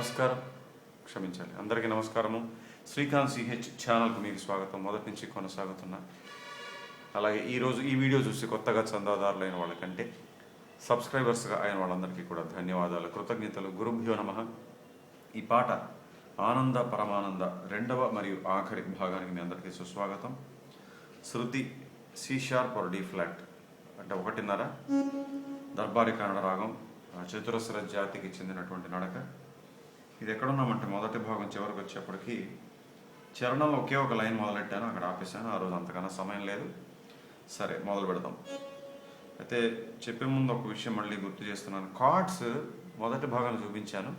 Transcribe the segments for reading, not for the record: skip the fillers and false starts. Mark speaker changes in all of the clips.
Speaker 1: నమస్కారం, క్షమించాలి. అందరికీ నమస్కారము. శ్రీకాంత్ ch ఛానల్కి మీకు స్వాగతం. మొదటి నుంచి కొనసాగుతున్నా. అలాగే ఈరోజు ఈ వీడియో చూసి కొత్తగా చందాదారులైన వాళ్ళకంటే సబ్స్క్రైబర్స్గా అయిన వాళ్ళందరికీ కూడా ధన్యవాదాలు, కృతజ్ఞతలు. గురుభ్యో నమః. ఈ పాట ఆనంద పరమానంద రెండవ మరియు ఆఖరి భాగానికి మీ అందరికీ సుస్వాగతం. శృతి C# D ఫ్లాట్ అంటే 1.5, దర్బారి కానడ రాగం, చతురస్ర జాతికి చెందినటువంటి నడక. ఇది ఎక్కడున్నామంటే మొదటి భాగం చివరికి వచ్చేప్పటికి చరణంలో ఒకే ఒక లైన్ మొదలెట్టాను, అక్కడ ఆపేశాను. ఆ రోజు అంతకన్నా సమయం లేదు. సరే, మొదలు పెడదాం. అయితే చెప్పే ముందు ఒక విషయం మళ్ళీ గుర్తు చేస్తున్నాను. కార్డ్స్ మొదటి భాగంలో చూపించాను,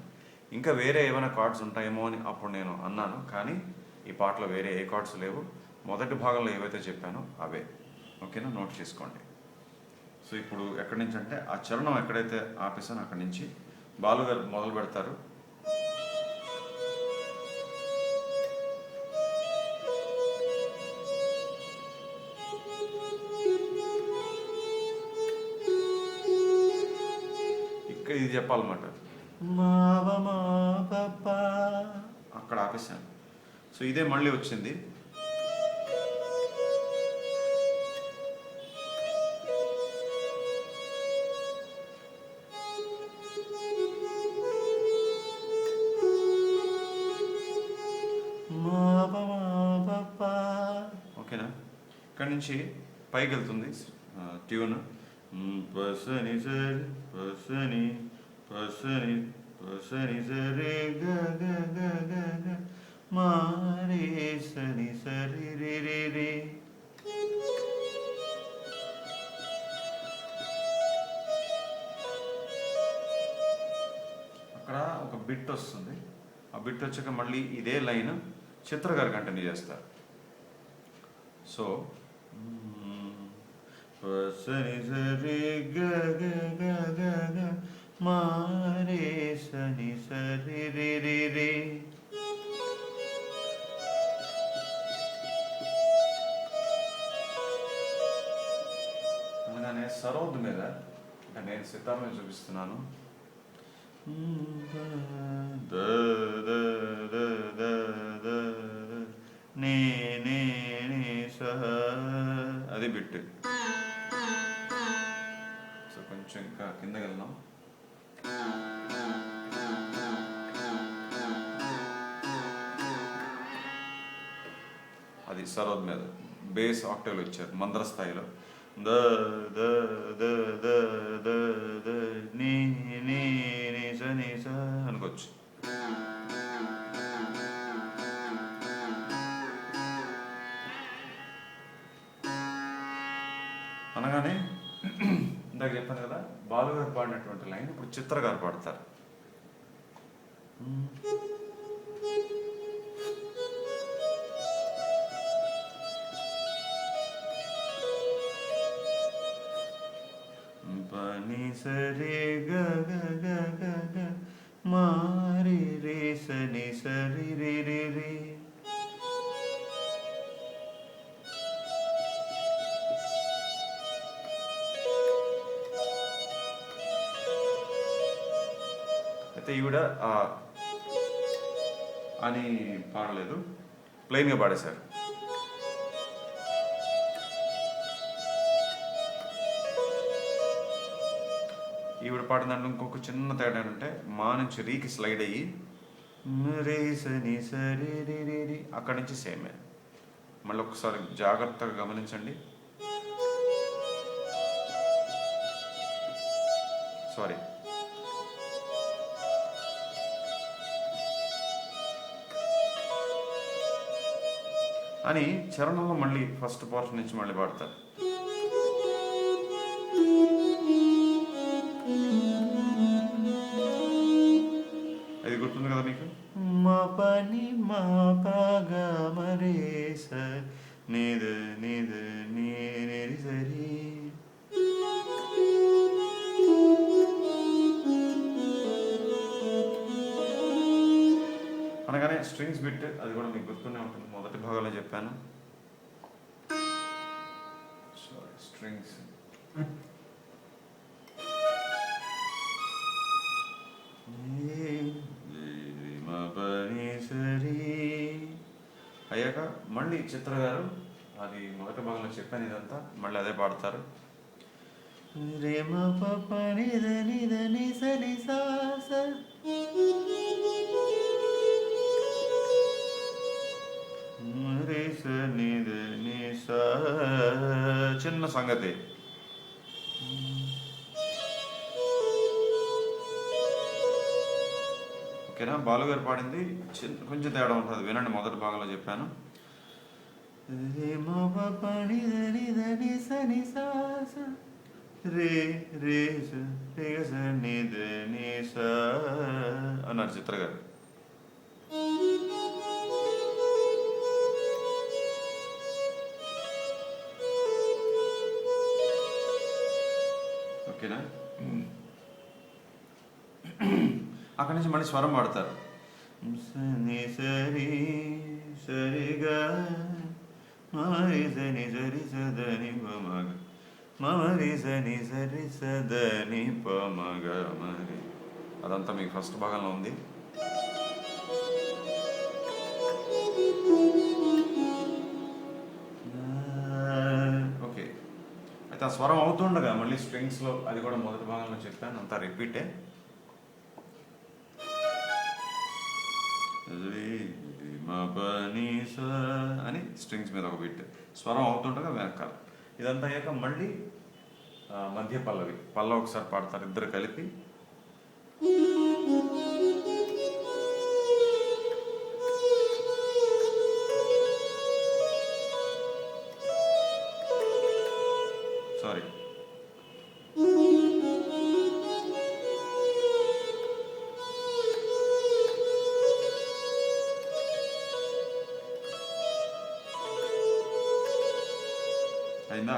Speaker 1: ఇంకా వేరే ఏమైనా కార్డ్స్ ఉంటాయేమో అని అప్పుడు నేను అన్నాను. కానీ ఈ పాటలో వేరే ఏ కార్డ్స్ లేవు. మొదటి భాగంలో ఏవైతే చెప్పానో అవే. ఓకేనా, నోట్ చేసుకోండి. సో ఇప్పుడు ఎక్కడి నుంచి అంటే ఆ చరణం ఎక్కడైతే ఆపేసానో అక్కడి నుంచి బాలుగారు మొదలు పెడతారు. ఇక్కడ ఇది చెప్పాలన్నమాట, అక్కడ ఆపేసాను. సో ఇదే మళ్ళీ వచ్చింది. ఓకేనా, ఇక్కడి నుంచి పైకి వెళ్తుంది ట్యూన్. పసని సరి పసని పసని పసని సరి గ మారే సని సరి రి రి రి. అక్కడ ఒక బిట్ వస్తుంది. ఆ బిట్ వచ్చాక మళ్ళీ ఇదే లైన్ చిత్ర గారు కంటిన్యూ చేస్తారు. సో సని సరి గ గ గ గ గ మారే సని సరి రి రి రి. అనగానే సరోద్ మీద అంటే నేను సితార్ మీద చూపిస్తున్నాను. The the the the the నే నే నే సహ, అది బిట్. సో కొంచెం ఇంకా కిందకి వెళ్దాం. అది సరోద్ మీద బేస్ ఆక్టేవ్ ఇచ్చారు మంద్ర స్థాయిలో. The the the the the the నీ నీ నీ స నీ స అనుకోవచ్చు. అనగానే ఇందాక చెప్పాను కదా, బాలు గారు పాడినటువంటి లైన్ ఇప్పుడు చిత్ర గారు పాడతారు. పని సరి గ గ గ గ గ మారి రే సని సరి రి రి రి. అయితే ఈవిడ అని పాడలేదు, ప్లెయిన్గా పాడేశారు. ఈవిడ పాడిన దాంట్లో ఇంకొక చిన్న తేడా ఏంటంటే మా నుంచి రీకి స్లైడ్ అయ్యి రే సని సరి రి రి రి, అక్కడి నుంచి సేమే. మళ్ళీ ఒకసారి జాగ్రత్తగా గమనించండి. సారీ, అని చరణంలో మళ్ళీ ఫస్ట్ పోర్షన్ నుంచి మళ్ళీ పాడతారు. అది గుర్తుంది కదా మీకు? మా పని మా పగా మరే స నిద నిద నీ సరి. అనగానే స్ట్రింగ్స్ బిట్, అది కూడా మీకు గుర్తునే ఉంటుంది, మొదటి భాగంలో చెప్పాను. స్ట్రింగ్స్ అయ్యాక మళ్ళీ చిత్ర గారు అది మొదటి భాగంలో చెప్పాను ఇదంతా మళ్ళీ అదే పాడతారు. రేమ పప నిద నిద ని స ని సా స రే స నిద ని సా. చిన్న సంగతి. ఓకేనా? బాలుగారు పాడింది కొంచెం తేడా ఉంటుంది, వినండి. మొదటి భాగంలో చెప్పాను. రే రే అన్నారు చిత్ర గారు. ఓకేనా? అక్కడి నుంచి మళ్ళీ స్వరం పాడతారు. సని సరి సరిగా మరి సని సరి సదని పమగ మమరి సని సరి సదని పమగ మరి. అదంతా మీకు ఫస్ట్ భాగంలో ఉంది. ఓకే, అయితే ఆ స్వరం అవుతుండగా మళ్ళీ స్ట్రింగ్స్లో అది కూడా మొదటి భాగంలో చెప్పాను, అంతా రిపీటే. అని స్ట్రింగ్స్ మీద ఒక బిట్, స్వరం అవుతుండగా వెనకాల. ఇదంతా అయ్యాక మళ్ళీ మధ్య పల్లవి ఒకసారి పాడతారు ఇద్దరు కలిపి. సారీ, అయిందా?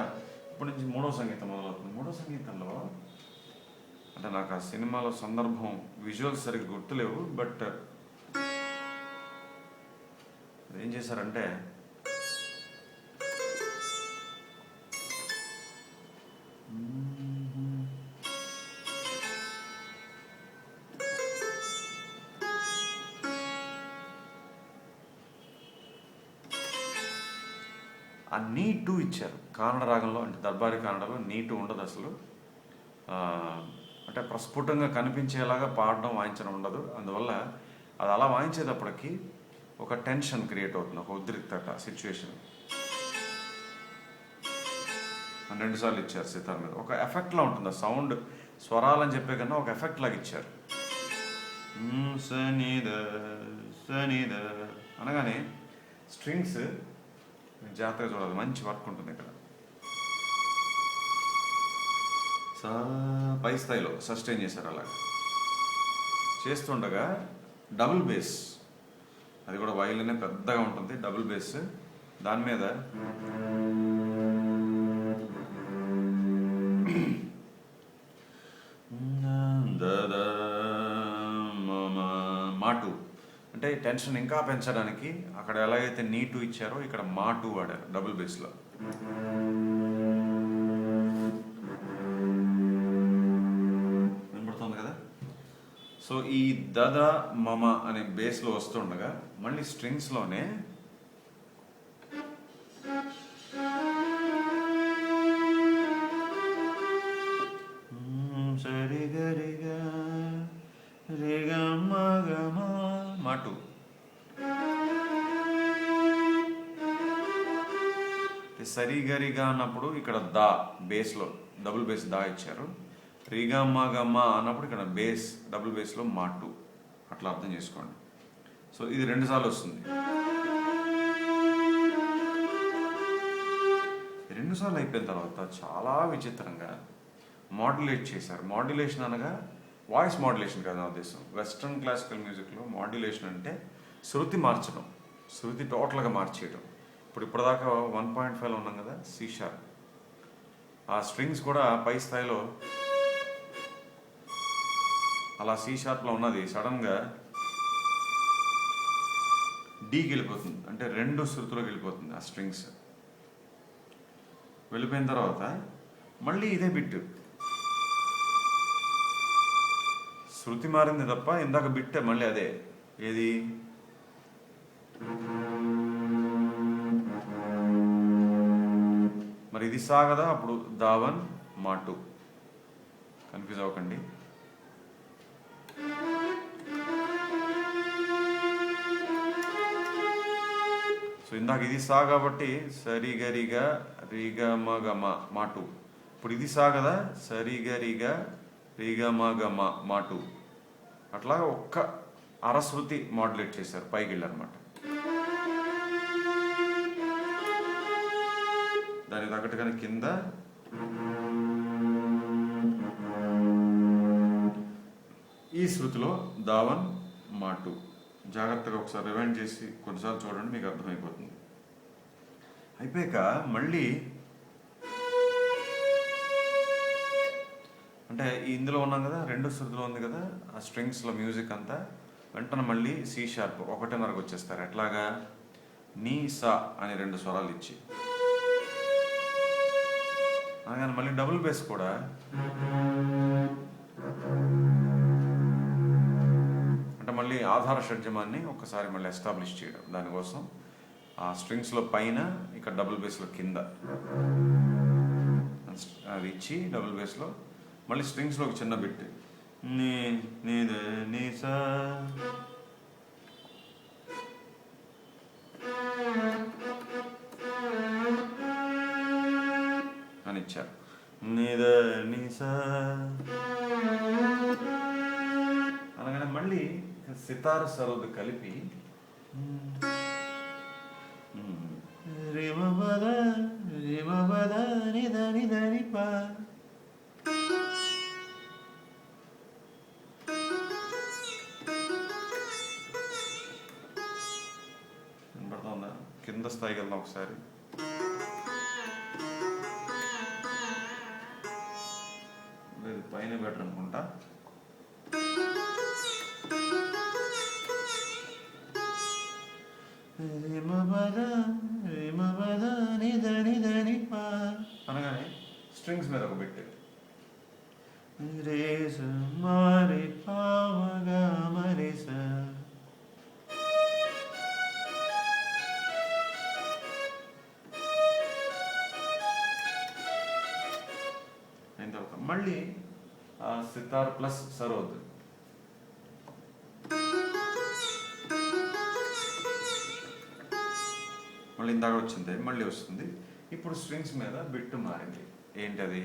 Speaker 1: ఇప్పటి నుంచి మూడో సంగీతం మొదలవుతుంది. మూడో సంగీతంలో అంటే నాకు ఆ సినిమాలో సందర్భం విజువల్స్ సరిగ్గా గుర్తులేవు, బట్ ఏం చేశారంటే ఆ నీటు ఇచ్చారు. కానడ రాగంలో అంటే దర్బారీ కానడలో నీటు ఉండదు అసలు. అంటే ప్రస్ఫుటంగా కనిపించేలాగా పాడడం వాయించడం ఉండదు. అందువల్ల అది అలా వాయించేటప్పటికి ఒక టెన్షన్ క్రియేట్ అవుతుంది, ఒక ఉద్రిక్తత సిచ్యువేషన్. రెండుసార్లు ఇచ్చారు సితార్ మీద, ఒక ఎఫెక్ట్లా ఉంటుంది ఆ సౌండ్. స్వరాలని చెప్పే కన్నా ఒక ఎఫెక్ట్ లాగా ఇచ్చారు. సనీద సనీద అనగానే స్ట్రింగ్స్ జాగ్రత్తగా చూడాలి, మంచి వర్క్ ఉంటుంది ఇక్కడ. పై స్థాయిలో సస్టైన్ చేశారు. అలా చేస్తుండగా డబుల్ బేస్, అది కూడా వైలినే పెద్దగా ఉంటుంది, డబుల్ బేస్. దాని మీద మాటు అంటే టెన్షన్ ఇంకా పెంచడానికి అక్కడ ఎలాగైతే నీటు ఇచ్చారో ఇక్కడ మాటు వాడారు డబుల్ బేస్లో. వినపడుతుంది కదా? సో ఈ దద మమ అనే బేస్లో వస్తుండగా మళ్ళీ స్ట్రింగ్స్లోనే సరిగరిగా రేగమ్మ గమ మాటు. సరిగరిగా అన్నప్పుడు ఇక్కడ దా బేస్లో డబుల్ బేస్ దా ఇచ్చారు. రిగమ్మ గమ్మ అన్నప్పుడు ఇక్కడ బేస్ డబుల్ బేస్లో మాటు, అట్లా అర్థం చేసుకోండి. సో ఇది 2 సార్లు వస్తుంది. 2 సార్లు అయిపోయిన తర్వాత చాలా విచిత్రంగా మాడ్యులేట్ చేశారు. మాడ్యులేషన్ అనగా వాయిస్ మాడ్యులేషన్ కాదు నా ఉద్దేశం. వెస్ట్రన్ క్లాసికల్ మ్యూజిక్లో మాడ్యులేషన్ అంటే శృతి మార్చడం, శృతి టోటల్గా మార్చేయడం. ఇప్పటిదాకా 1.5లో ఉన్నాం కదా సి షార్ప్, ఆ స్ట్రింగ్స్ కూడా పై స్థాయిలో అలా సి షార్ప్లో ఉన్నది సడన్గా డీకి వెళ్ళిపోతుంది, అంటే 2 శృతులకు వెళ్ళిపోతుంది ఆ స్ట్రింగ్స్. వెళ్ళిపోయిన తర్వాత మళ్ళీ ఇదే బిట్, శృతి మారింది తప్ప ఇందాక బిట్టే మళ్ళీ అదే. ఏది ఇది సా కదా, అప్పుడు దావన్ మాటు, కన్ఫ్యూజ్ అవ్వకండి. సో ఇందాక ఇది సా కాబట్టి సరిగరిగా రిగమగమ మాటు. ఇప్పుడు ఇది సా కదా, సరిగరిగా రిగమగమ మాటు. అట్లా ఒక్క అరశృతి మాడ్యులేట్ చేశారు, పైకి వెళ్ళారనమాట. దానికి తగ్గట్టుగానే కింద ఈ శృతిలో దావన్ మాటు. జాగ్రత్తగా ఒకసారి రివైండ్ చేసి కొన్నిసార్లు చూడండి, మీకు అర్థమైపోతుంది. అయిపోయాక మళ్ళీ అంటే ఇందులో ఉన్నాం కదా, రెండు శృతిలో ఉంది కదా, ఆ స్ట్రింగ్స్లో మ్యూజిక్ అంతా వెంటనే మళ్ళీ సి షార్ప్ 1:30కు వచ్చేస్తారు. ఎట్లాగా, నీ సా అని 2 స్వరాలు ఇచ్చి, అలాగే మళ్ళీ డబుల్ బేస్ కూడా అంటే మళ్ళీ ఆధార షడ్జమాన్ని ఒక్కసారి మళ్ళీ ఎస్టాబ్లిష్ చేయడం. దానికోసం ఆ స్ట్రింగ్స్లో పైన, ఇక్కడ డబుల్ బేస్లో కింద అది ఇచ్చి, డబుల్ బేస్లో మళ్ళీ స్ట్రింగ్స్లో ఒక చిన్న బిట్ నీ నీద నీ సా అని ఇచ్చారు. నీద నీ సా అనగానే మళ్ళీ సితార్ సరోద్ కలిపి రిమబద రిమబద నిద నిద నిప. వినపడుతుందా? కింద స్థాయికి వెళ్దాం ఒకసారి. లేదు, పైన బెటర్ అనుకుంటా. అనగానే స్ట్రింగ్స్ మీద ఒక బిట్ రేస మరి పామగా మరిస. అయిన తర్వాత మళ్ళీ సితార్ ప్లస్ సరోద్. మళ్ళీ ఇందాక వచ్చింది, మళ్ళీ వస్తుంది. ఇప్పుడు స్ట్రింగ్స్ మీద బిట్టు మారింది. ఏంటది?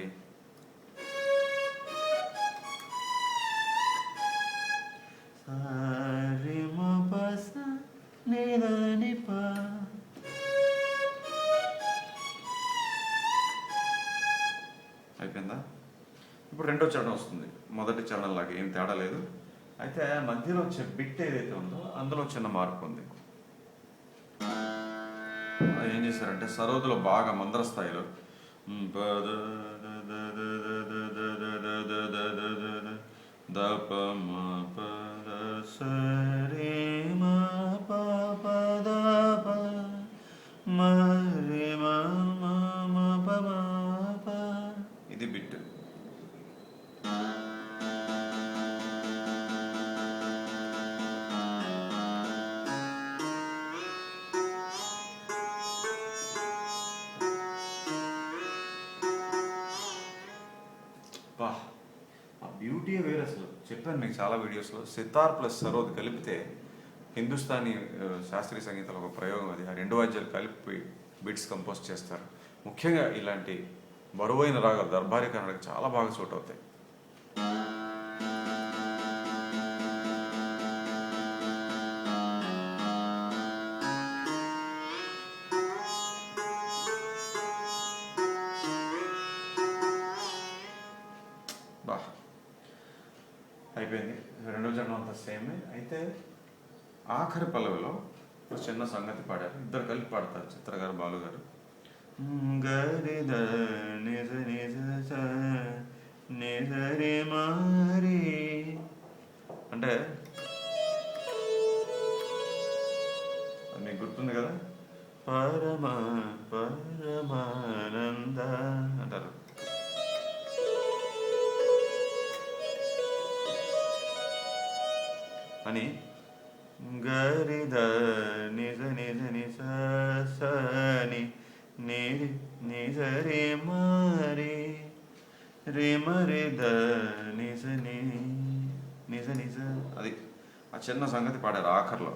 Speaker 1: అయిపోయిందా? ఇప్పుడు రెండో చరణం వస్తుంది, మొదటి చరణం లాగా ఏం తేడా లేదు. అయితే మధ్యలో వచ్చే బిట్ ఏదైతే ఉందో అందులో చిన్న మార్పు ఉంది. ఏం చేశారంటే సరోదులో బాగా మంద్ర స్థాయిలో ఇది బిట్. ఆ బ్యూటీ వేరే. అసలు చెప్పాను మీకు చాలా వీడియోస్లో, సితార్ ప్లస్ సరోద్ కలిపితే హిందుస్థానీ శాస్త్రీయ సంగీతంలో ఒక ప్రయోగం అది. ఆ 2 వాద్యాలు కలిపి బీట్స్ కంపోజ్ చేస్తారు. ముఖ్యంగా ఇలాంటి బరువైన రాగాలు దర్బారీ కానడకి చాలా బాగా సూట్ అవుతాయి. అయిపోయింది. రెండో చరణం అంతా సేమే. అయితే ఆఖరి పల్లవిలో ఒక చిన్న సంగతి పాడారు, ఇద్దరు కలిపి పాడతారు, చిత్ర గారు, బాలు గారు. గరిద నిజ నిజ నిజరి మారి అంటే మీకు గుర్తుంది కదా, పరమానంద అంటారు. అని గరిద నిజ నిజ నిసని నే నే సరే మరే రే మరే ద నిజ నే నిజ నిజ. అది ఆ చిన్న సంగతి పాడారు ఆఖర్లో.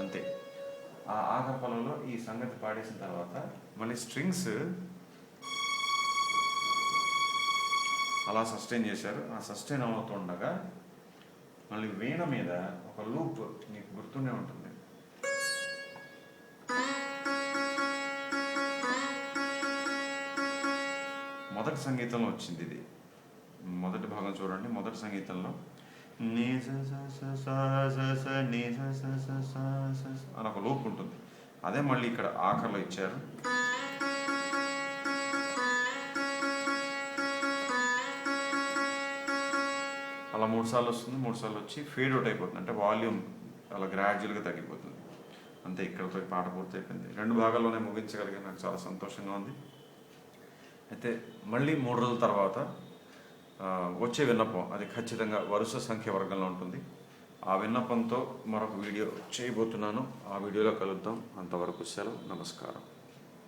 Speaker 1: అంతే. ఆ ఆఖరి పదంలో ఈ సంగతి పాడేసిన తర్వాత మళ్ళీ స్ట్రింగ్స్ అలా సస్టైన్ చేశారు. ఆ సస్టైన్ అవుతుండగా మళ్ళీ వీణ మీద ఒక లూప్ మీకు గుర్తుండే ఉంటుంది. మొదటి సంగీతంలో వచ్చింది ఇది. మొదటి భాగం చూడండి. మొదటి సంగీతంలో అని ఒక లూప్ ఉంటుంది. అదే మళ్ళీ ఇక్కడ ఆఖరిలో ఇచ్చారు. అలా 3 సార్లు వస్తుంది. 3 సార్లు వచ్చి ఫేడ్ అవుట్ అయిపోతుంది. అంటే వాల్యూమ్ అలా గ్రాడ్యువల్గా తగ్గిపోతుంది. అంతే. ఇక్కడతో పాట పూర్తి అయిపోయింది. 2 భాగాల్లోనే ముగించగలిగే నాకు చాలా సంతోషంగా ఉంది. అయితే మళ్ళీ 3 రోజుల తర్వాత వచ్చే విన్నపం అది ఖచ్చితంగా వరుస సంఖ్య వర్గంలో ఉంటుంది. ఆ విన్నపంతో మరొక వీడియో చేయబోతున్నాను. ఆ వీడియోలో కలుద్దాం. అంతవరకు సెలవు. నమస్కారం.